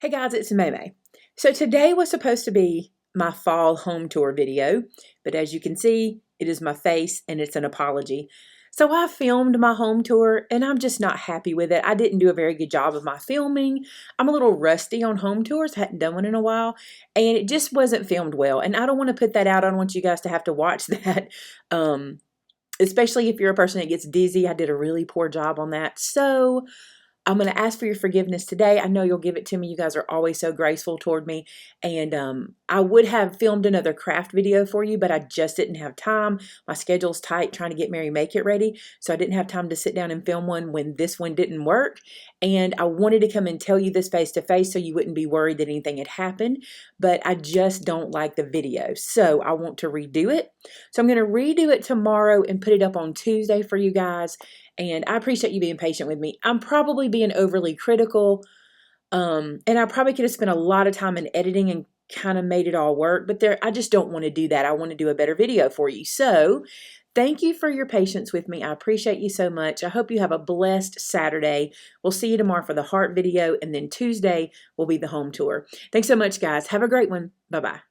Hey guys, it's Maymay. So today was supposed to be my fall home tour video, but as you can see, it is my face and it's an apology. So I filmed my home tour and I'm just not happy with it. I didn't do a very good job of my filming. I'm a little rusty on home tours, hadn't done one in a while, and it just wasn't filmed well. And I don't want to put that out. I don't want you guys to have to watch that. Especially if you're a person that gets dizzy. I did a really poor job on that. So I'm going to ask for your forgiveness today. I know you'll give it to me. You guys are always so graceful toward me. And I would have filmed another craft video for you, but I just didn't have time. My schedule's tight trying to get Maymay Make It ready. So I didn't have time to sit down and film one when this one didn't work. And I wanted to come and tell you this face to face so you wouldn't be worried that anything had happened. But I just don't like the video. So I want to redo it. So I'm going to redo it tomorrow and put it up on Tuesday for you guys. And I appreciate you being patient with me. I'm probably being overly critical. And I probably could have spent a lot of time in editing and kind of made it all work. But I just don't want to do that. I want to do a better video for you. So thank you for your patience with me. I appreciate you so much. I hope you have a blessed Saturday. We'll see you tomorrow for the heart video. And then Tuesday will be the home tour. Thanks so much, guys. Have a great one. Bye-bye.